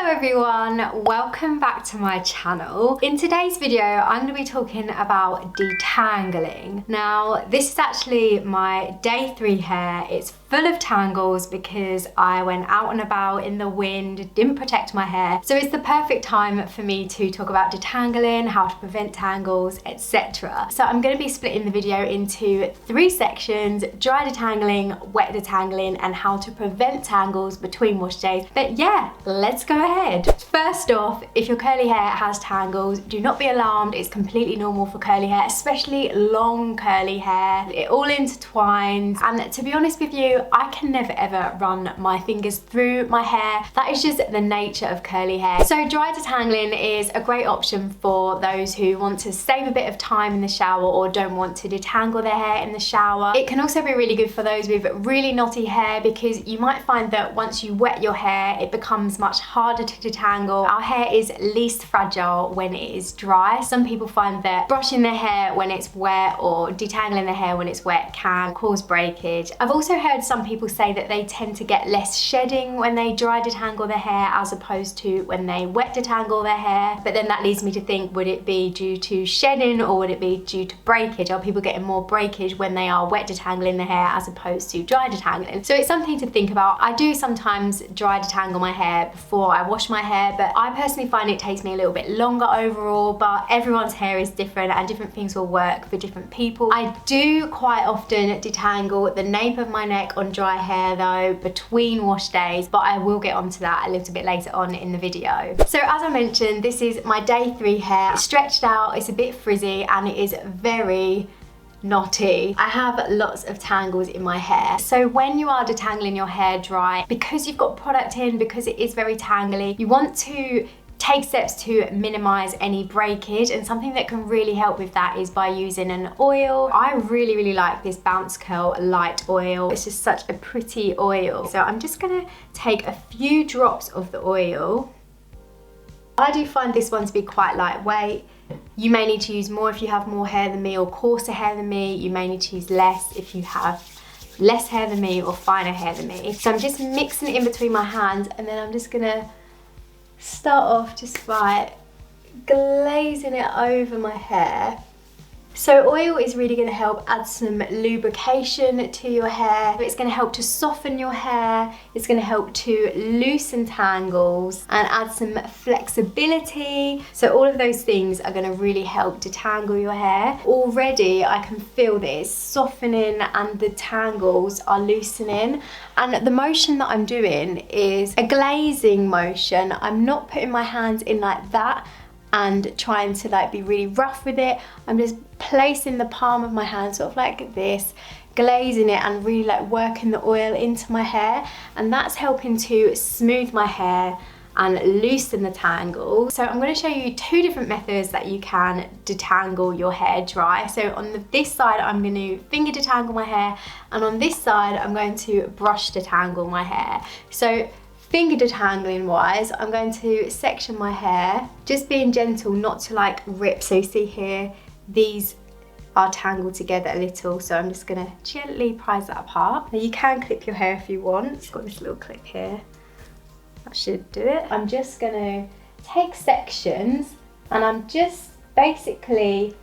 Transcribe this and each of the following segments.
Hello everyone, welcome back to my channel. In today's video, I'm going to be talking about detangling. Now, this is actually my day 3 hair. It's full of tangles because I went out and about in the wind, didn't protect my hair. So it's the perfect time for me to talk about detangling, how to prevent tangles, etc. So I'm going to be splitting the video into 3 sections: dry detangling, wet detangling, and how to prevent tangles between wash days. But yeah, let's go ahead. First off, if your curly hair has tangles, do not be alarmed. It's completely normal for curly hair, especially long curly hair. It all intertwines, and to be honest with you, I can never ever run my fingers through my hair. That is just the nature of curly hair. So dry detangling is a great option for those who want to save a bit of time in the shower or don't want to detangle their hair in the shower. It can also be really good for those with really knotty hair, because you might find that once you wet your hair, it becomes much harder to detangle. Our hair is least fragile when it is dry. Some people find that brushing their hair when it's wet or detangling their hair when it's wet can cause breakage. I've also heard some people say that they tend to get less shedding when they dry detangle their hair as opposed to when they wet detangle their hair. But then that leads me to think, would it be due to shedding or would it be due to breakage? Are people getting more breakage when they are wet detangling their hair as opposed to dry detangling? So it's something to think about. I do sometimes dry detangle my hair before I wash my hair, but I personally find it takes me a little bit longer overall. But everyone's hair is different and different things will work for different people. I do quite often detangle the nape of my neck on dry hair though between wash days, but I will get onto that a little bit later on in the video. So as I mentioned, this is my day 3 hair. It's stretched out, it's a bit frizzy, and it is very knotty. I have lots of tangles in my hair. So when you are detangling your hair dry, because you've got product in, because it is very tangly, you want to take steps to minimize any breakage, and something that can really help with that is by using an oil. I really like this Bounce Curl light oil. It's just such a pretty oil. So I'm just gonna take a few drops of the oil. I do find this one to be quite lightweight. You may need to use more if you have more hair than me or coarser hair than me. You may need to use less if you have less hair than me or finer hair than me. So I'm just mixing it in between my hands, and then I'm just gonna start off just by glazing it over my hair. So oil is really going to help add some lubrication to your hair. It's going to help to soften your hair. It's going to help to loosen tangles and add some flexibility. So all of those things are going to really help detangle your hair. Already I can feel this softening and the tangles are loosening. And the motion that I'm doing is a glazing motion. I'm not putting my hands in like that and trying to like be really rough with it. I'm just placing the palm of my hand sort of like this, glazing it and really like working the oil into my hair, and that's helping to smooth my hair and loosen the tangles. So I'm going to show you 2 different methods that you can detangle your hair dry. So on this side I'm going to finger detangle my hair, and on this side I'm going to brush detangle my hair. So finger detangling wise, I'm going to section my hair, just being gentle not to like rip. So you see here, these are tangled together a little, so I'm just gonna gently prise that apart. Now you can clip your hair if you want. It's got this little clip here. That should do it. I'm just gonna take sections and I'm just basically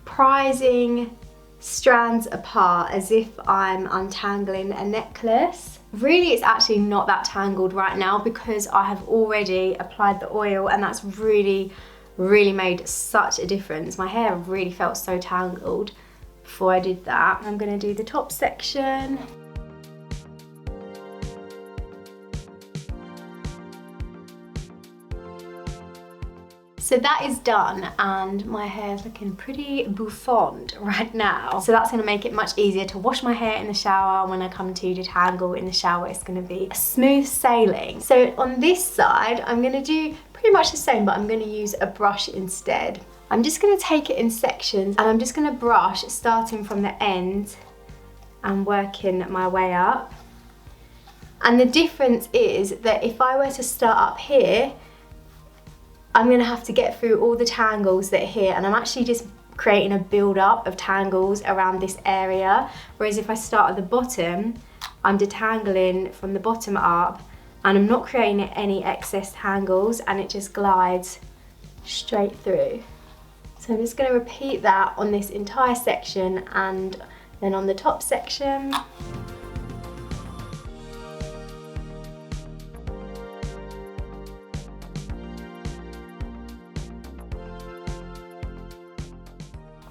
prising strands apart as if I'm untangling a necklace. Really, it's actually not that tangled right now because I have already applied the oil, and that's really made such a difference. My hair really felt so tangled before I did that. I'm going to do the top section. So that is done, and my hair is looking pretty bouffant right now. So that's going to make it much easier to wash my hair in the shower. When I come to detangle in the shower, it's going to be smooth sailing. So on this side, I'm going to do pretty much the same, but I'm going to use a brush instead. I'm just going to take it in sections, and I'm just going to brush starting from the end and working my way up. And the difference is that if I were to start up here, I'm going to have to get through all the tangles that are here, and I'm actually just creating a build-up of tangles around this area. Whereas if I start at the bottom, I'm detangling from the bottom up, and I'm not creating any excess tangles, and it just glides straight through. So I'm just going to repeat that on this entire section and then on the top section.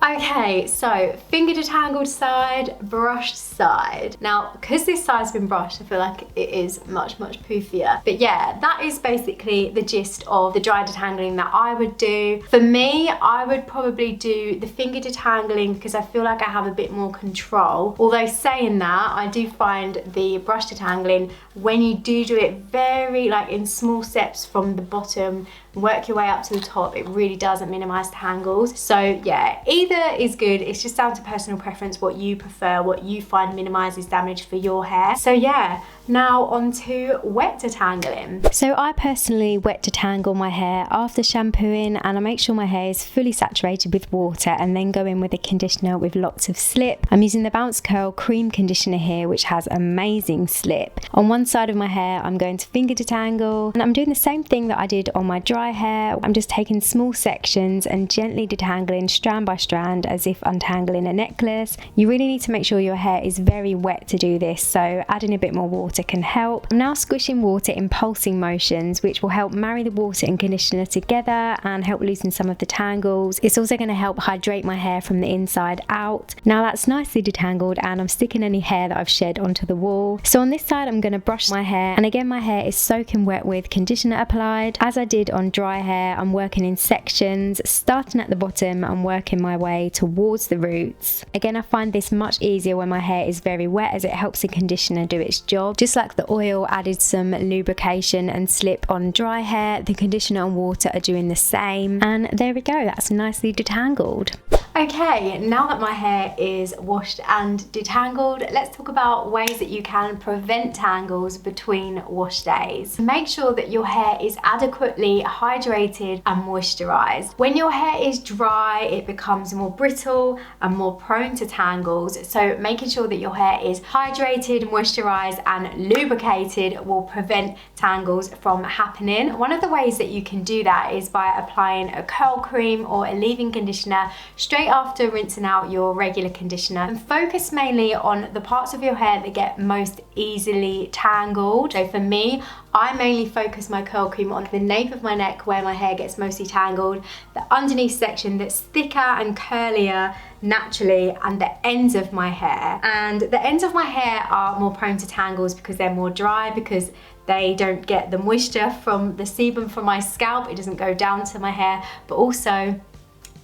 Okay, so finger detangled side, brushed side. Now, because this side's been brushed, I feel like it is much poofier. But yeah, that is basically the gist of the dry detangling that I would do. For me, I would probably do the finger detangling because I feel like I have a bit more control. Although saying that, I do find the brush detangling, when you do it very like in small steps from the bottom, work your way up to the top, it really doesn't minimize tangles. So yeah, either is good. It's just down to personal preference, what you prefer, what you find minimizes damage for your hair. So yeah, now on to wet detangling. So I personally wet detangle my hair after shampooing, and I make sure my hair is fully saturated with water and then go in with a conditioner with lots of slip. I'm using the Bounce Curl cream conditioner here, which has amazing slip. On one side of my hair, I'm going to finger detangle, and I'm doing the same thing that I did on my dry hair. I'm just taking small sections and gently detangling strand by strand as if untangling a necklace. You really need to make sure your hair is very wet to do this, so adding a bit more water can help. I'm now squishing water in pulsing motions, which will help marry the water and conditioner together and help loosen some of the tangles. It's also going to help hydrate my hair from the inside out. Now that's nicely detangled, and I'm sticking any hair that I've shed onto the wall. So on this side, I'm going to brush my hair, and again my hair is soaking wet with conditioner applied. As I did on dry hair, I'm working in sections, starting at the bottom and working my way towards the roots. Again, I find this much easier when my hair is very wet, as it helps the conditioner do its job. Just like the oil added some lubrication and slip on dry hair, the conditioner and water are doing the same. And there we go, that's nicely detangled. Okay, now that my hair is washed and detangled, let's talk about ways that you can prevent tangles between wash days. Make sure that your hair is adequately hydrated and moisturized. When your hair is dry, it becomes more brittle and more prone to tangles, so making sure that your hair is hydrated, moisturized and lubricated will prevent tangles from happening. One of the ways that you can do that is by applying a curl cream or a leave-in conditioner straight after rinsing out your regular conditioner, and focus mainly on the parts of your hair that get most easily tangled. So for me, I mainly focus my curl cream on the nape of my neck where my hair gets mostly tangled, the underneath section that's thicker and curlier naturally, and the ends of my hair. And the ends of my hair are more prone to tangles because they're more dry, because they don't get the moisture from the sebum from my scalp, it doesn't go down to my hair, but also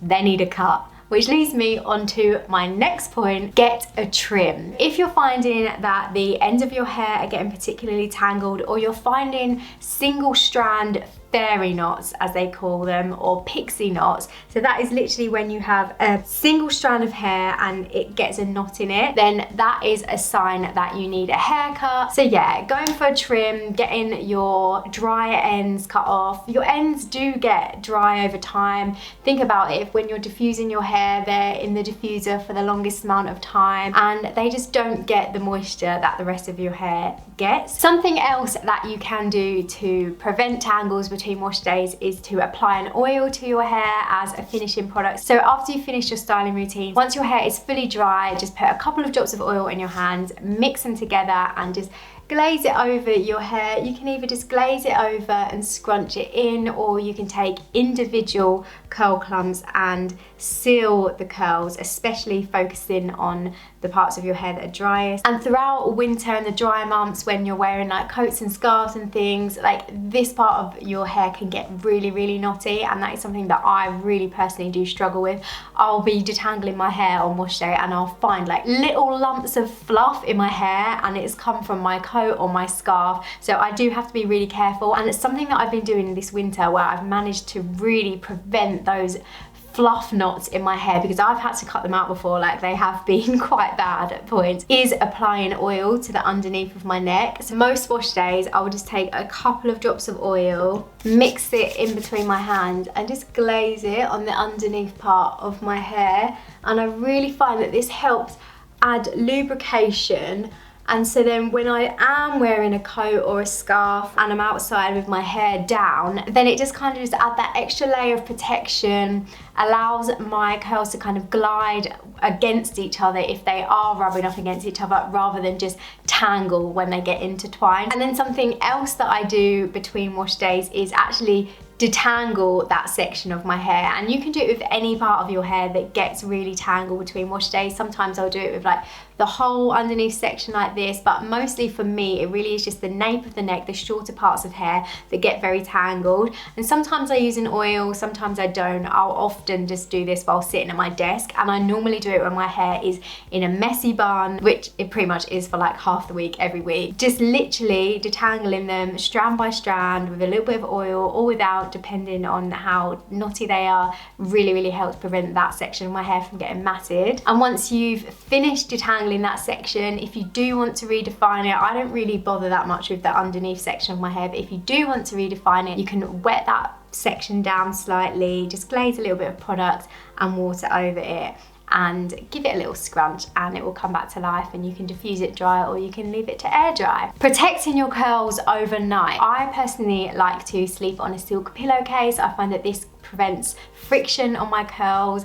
they need a cut. Which leads me on to my next point, get a trim. If you're finding that the ends of your hair are getting particularly tangled, or you're finding single strand fairy knots, as they call them, or pixie knots, so that is literally when you have a single strand of hair and it gets a knot in it, then that is a sign that you need a haircut. So yeah, going for a trim, getting your dry ends cut off. Your ends do get dry over time. Think about it, when you're diffusing your hair, they're in the diffuser for the longest amount of time and they just don't get the moisture that the rest of your hair gets. Something else that you can do to prevent tangles between wash days is to apply an oil to your hair as a finishing product. So after you finish your styling routine, once your hair is fully dry, just put a couple of drops of oil in your hands, mix them together and just glaze it over your hair. You can either just glaze it over and scrunch it in, or you can take individual curl clumps and seal the curls, especially focusing on the parts of your hair that are driest. And throughout winter and the dry months, when you're wearing like coats and scarves and things, like this part of your hair can get really knotty, and that is something that I really personally do struggle with. I'll be detangling my hair on wash day and I'll find like little lumps of fluff in my hair, and it's come from my coat or my scarf, so I do have to be really careful. And it's something that I've been doing this winter, where I've managed to really prevent those fluff knots in my hair, because I've had to cut them out before, like they have been quite bad at points, is applying oil to the underneath of my neck. So most wash days I will just take a couple of drops of oil, mix it in between my hands and just glaze it on the underneath part of my hair, and I really find that this helps add lubrication And so then when I am wearing a coat or a scarf and I'm outside with my hair down, then it just kind of just add that extra layer of protection, allows my curls to kind of glide against each other if they are rubbing up against each other, rather than just tangle when they get intertwined. And then something else that I do between wash days is actually detangle that section of my hair, and you can do it with any part of your hair that gets really tangled between wash days. Sometimes I'll do it with like the whole underneath section like this, but mostly for me it really is just the nape of the neck, the shorter parts of hair that get very tangled. And sometimes I use an oil, sometimes I don't. I'll often just do this while sitting at my desk, and I normally do it when my hair is in a messy bun, which it pretty much is for like half the week every week. Just literally detangling them strand by strand with a little bit of oil or without, depending on how knotty they are. Really helps prevent that section of my hair from getting matted. And once you've finished detangling that section, if you do want to redefine it, I don't really bother that much with the underneath section of my hair, but if you do want to redefine it, you can wet that section down slightly, just glaze a little bit of product and water over it, and give it a little scrunch, and it will come back to life, and you can diffuse it dry or you can leave it to air dry. Protecting your curls overnight. I personally like to sleep on a silk pillowcase. I find that this prevents friction on my curls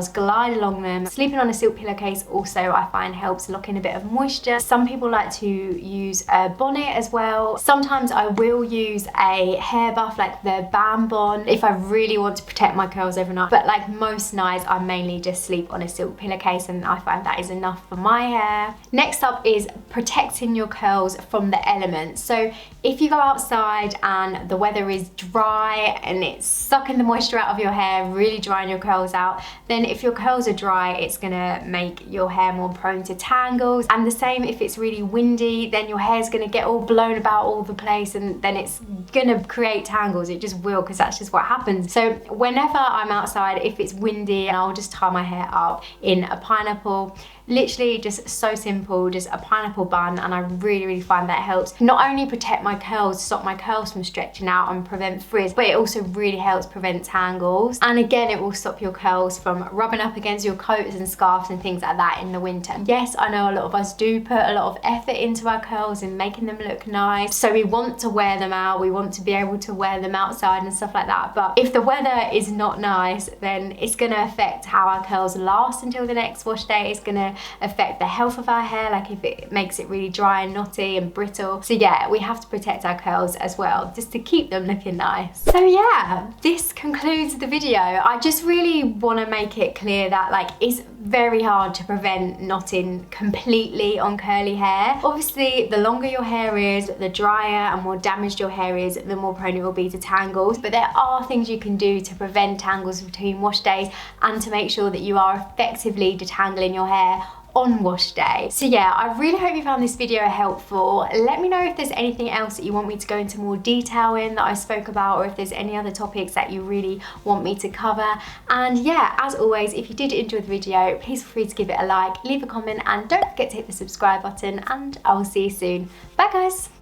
glide along them. Sleeping on a silk pillowcase also I find helps lock in a bit of moisture. Some people like to use a bonnet as well. Sometimes I will use a hair buff like the Bambon if I really want to protect my curls overnight, but like most nights I mainly just sleep on a silk pillowcase, and I find that is enough for my hair. Next up is protecting your curls from the elements. So if you go outside and the weather is dry and it's sucking the moisture out of your hair, really drying your curls out, then if your curls are dry, it's gonna make your hair more prone to tangles. And the same if it's really windy, then your hair's gonna get all blown about all the place, and then it's gonna create tangles. It just will, because that's just what happens. So whenever I'm outside, if it's windy, I'll just tie my hair up in a pineapple. Literally just so simple, just a pineapple bun, and I really find that helps not only protect my curls, stop my curls from stretching out and prevent frizz, but it also really helps prevent tangles. And again, it will stop your curls from rubbing up against your coats and scarves and things like that in the winter. Yes, I know a lot of us do put a lot of effort into our curls and making them look nice, so we want to wear them out, we want to be able to wear them outside and stuff like that, but if the weather is not nice, then it's going to affect how our curls last until the next wash day. It's going to affect the health of our hair, like if it makes it really dry and knotty and brittle. So yeah, we have to protect our curls as well, just to keep them looking nice. So yeah, this concludes the video. I just really want to make it clear that like it's very hard to prevent knotting completely on curly hair. Obviously, the longer your hair is, the drier and more damaged your hair is, the more prone it will be to tangles. But there are things you can do to prevent tangles between wash days and to make sure that you are effectively detangling your hair on wash day. So yeah, I really hope you found this video helpful. Let me know if there's anything else that you want me to go into more detail in that I spoke about, or if there's any other topics that you really want me to cover. And yeah, as always, if you did enjoy the video, please feel free to give it a like, leave a comment, and don't forget to hit the subscribe button, and I will see you soon. Bye guys.